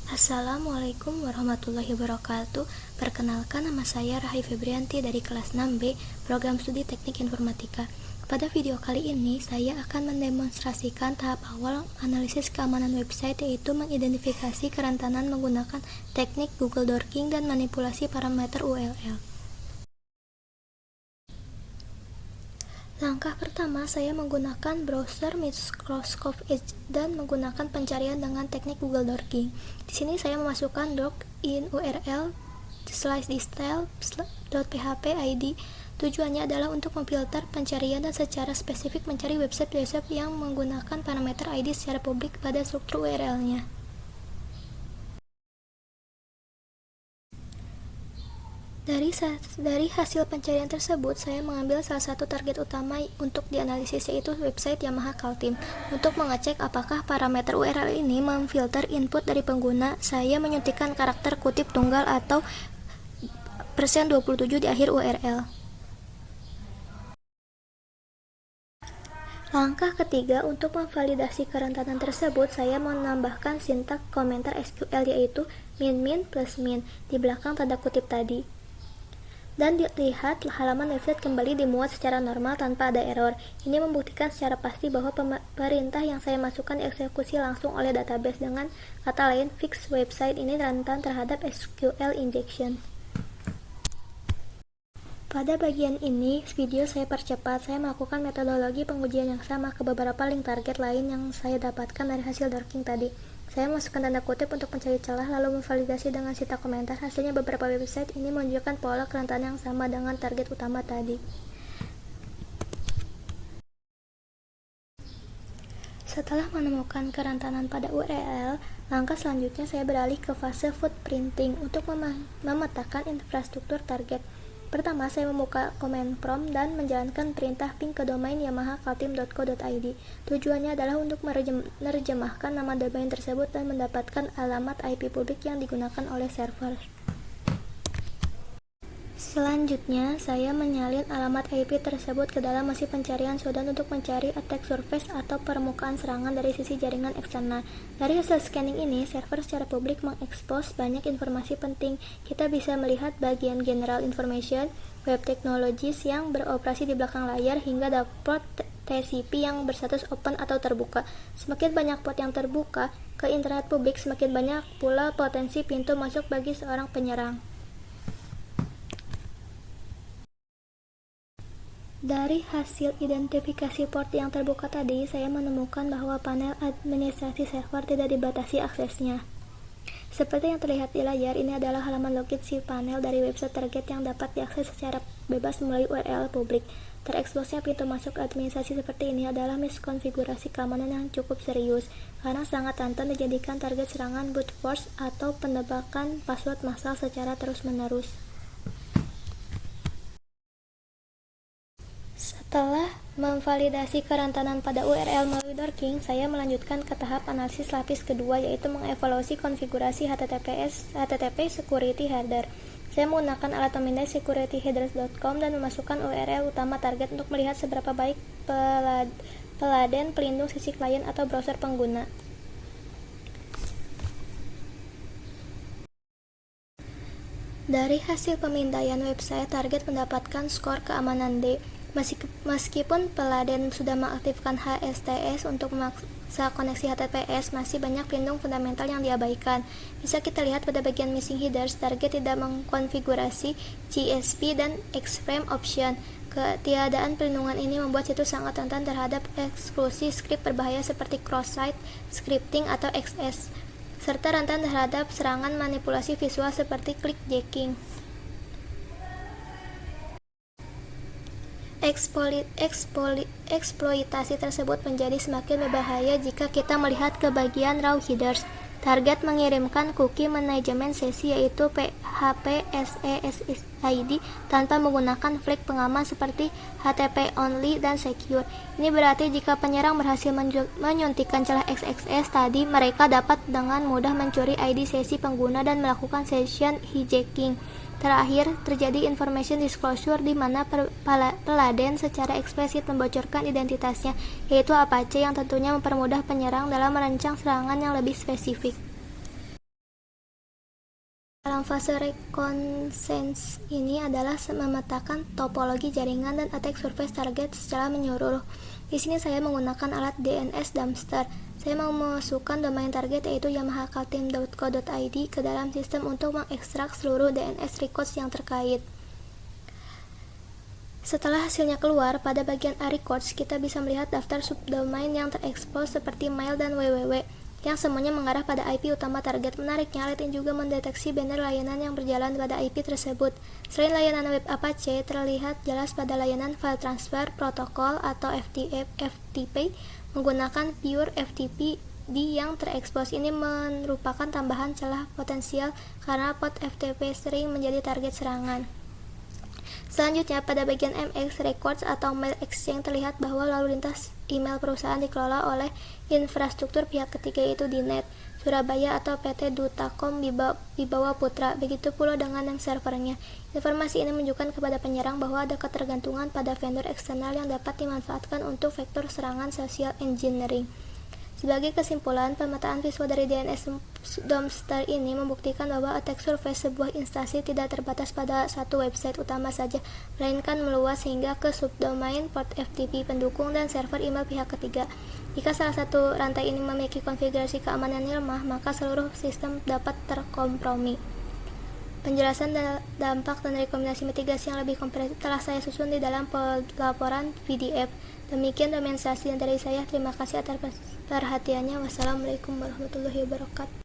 Assalamualaikum warahmatullahi wabarakatuh. Perkenalkan, nama saya Rahai Febrianti dari kelas 6B, Program Studi Teknik Informatika. Pada video kali ini, saya akan mendemonstrasikan tahap awal analisis keamanan website, yaitu mengidentifikasi kerentanan menggunakan teknik Google Dorking dan manipulasi parameter URL. Langkah pertama, saya menggunakan browser Microsoft Edge dan menggunakan pencarian dengan teknik Google Dorking. Di sini saya memasukkan doc.in URL /distyle.php id. Tujuannya adalah untuk memfilter pencarian dan secara spesifik mencari website-website yang menggunakan parameter id secara publik pada struktur URL-nya. Dari hasil pencarian tersebut, saya mengambil salah satu target utama untuk dianalisis, yaitu website Yamaha Kaltim. Untuk mengecek apakah parameter URL ini memfilter input dari pengguna, saya menyuntikkan karakter kutip tunggal atau %27 di akhir URL. Langkah ketiga, untuk memvalidasi kerentanan tersebut, saya menambahkan sintak komentar SQL, yaitu min plus min di belakang tanda kutip tadi. Dan dilihat halaman website kembali dimuat secara normal tanpa ada error. Ini membuktikan secara pasti bahwa perintah yang saya masukkan dieksekusi langsung oleh database. Dengan kata lain, fix website ini rentan terhadap SQL injection. Pada bagian ini, video saya percepat. Saya melakukan metodologi pengujian yang sama ke beberapa link target lain yang saya dapatkan dari hasil dorking tadi. Saya masukkan tanda kutip untuk mencari celah, lalu memvalidasi dengan sintak komentar. Hasilnya beberapa website ini menunjukkan pola kerentanan yang sama dengan target utama tadi. Setelah menemukan kerentanan pada URL, langkah selanjutnya saya beralih ke fase footprinting untuk memetakan infrastruktur target. Pertama, saya membuka command prompt dan menjalankan perintah ping ke domain yamahakaltim.co.id. Tujuannya adalah untuk menerjemahkan nama domain tersebut dan mendapatkan alamat IP publik yang digunakan oleh server. Selanjutnya, saya menyalin alamat IP tersebut ke dalam mesin pencarian Shodan untuk mencari attack surface atau permukaan serangan dari sisi jaringan eksternal. Dari hasil scanning ini, server secara publik mengekspos banyak informasi penting. Kita bisa melihat bagian general information, web technologies yang beroperasi di belakang layar, hingga dashboard TCP yang berstatus open atau terbuka. Semakin banyak port yang terbuka ke internet publik, semakin banyak pula potensi pintu masuk bagi seorang penyerang. Dari hasil identifikasi port yang terbuka tadi, saya menemukan bahwa panel administrasi server tidak dibatasi aksesnya. Seperti yang terlihat di layar, ini adalah halaman login si panel dari website target yang dapat diakses secara bebas melalui URL publik. Tereksposnya pintu masuk administrasi seperti ini adalah miskonfigurasi keamanan yang cukup serius, karena sangat rentan dijadikan target serangan brute force atau penebakan password massal secara terus-menerus. Setelah memvalidasi kerentanan pada URL melalui dorking, saya melanjutkan ke tahap analisis lapis kedua, yaitu mengevaluasi konfigurasi HTTP security header. Saya menggunakan alat pemindai securityheaders.com dan memasukkan URL utama target untuk melihat seberapa baik peladen pelindung sisi klien atau browser pengguna. Dari hasil pemindaian website, target mendapatkan skor keamanan D. Meskipun peladen sudah mengaktifkan HSTS untuk memaksa koneksi HTTPS, masih banyak pelindung fundamental yang diabaikan. Bisa kita lihat pada bagian missing headers, target tidak mengkonfigurasi GSP dan Xframe option. Ketiadaan perlindungan ini membuat situs sangat rentan terhadap eksklusi skrip berbahaya seperti cross-site scripting atau XS, serta rentan terhadap serangan manipulasi visual seperti clickjacking. Eksploitasi tersebut menjadi semakin berbahaya jika kita melihat ke bagian raw headers. Target mengirimkan cookie manajemen sesi, yaitu PHP SESID, tanpa menggunakan flag pengaman seperti HTTP only dan secure. Ini berarti jika penyerang berhasil menyuntikkan celah XXS tadi, mereka dapat dengan mudah mencuri ID sesi pengguna dan melakukan session hijacking. Terakhir, terjadi information disclosure di mana peladen secara eksplisit membocorkan identitasnya, yaitu Apache, yang tentunya mempermudah penyerang dalam merancang serangan yang lebih spesifik. Dalam fase reconnaissance ini adalah memetakan topologi jaringan dan attack surface target secara menyeluruh. Di sini saya menggunakan alat DNS Dumpster. Saya mau memasukkan domain target yaitu yamahakalteam.co.id ke dalam sistem untuk mengekstrak seluruh DNS records yang terkait. Setelah hasilnya keluar, pada bagian A records kita bisa melihat daftar subdomain yang terekspos seperti mail dan www, yang semuanya mengarah pada IP utama target. Menariknya, alat ini juga mendeteksi banner layanan yang berjalan pada IP tersebut. Selain layanan web Apache, terlihat jelas pada layanan file transfer protokol atau FTP menggunakan pure FTP yang terekspos. Ini merupakan tambahan celah potensial karena port FTP sering menjadi target serangan. Selanjutnya, pada bagian MX Records atau Mail Exchange terlihat bahwa lalu lintas email perusahaan dikelola oleh infrastruktur pihak ketiga yaitu Dinet, Surabaya atau PT Dutacom Wibawa Putra. Begitu pula dengan yang servernya. Informasi ini menunjukkan kepada penyerang bahwa ada ketergantungan pada vendor eksternal yang dapat dimanfaatkan untuk vektor serangan social engineering. Sebagai kesimpulan, pemetaan visual dari DNS Dumpster ini membuktikan bahwa attack surface sebuah instansi tidak terbatas pada satu website utama saja, melainkan meluas hingga ke subdomain, port FTP pendukung, dan server email pihak ketiga. Jika salah satu rantai ini memiliki konfigurasi keamanan yang lemah, maka seluruh sistem dapat terkompromi. Penjelasan dampak dan rekomendasi mitigasi yang lebih komprehensif telah saya susun di dalam laporan PDF. Demikian dokumentasi dari saya. Terima kasih atas perhatiannya. Wassalamualaikum warahmatullahi wabarakatuh.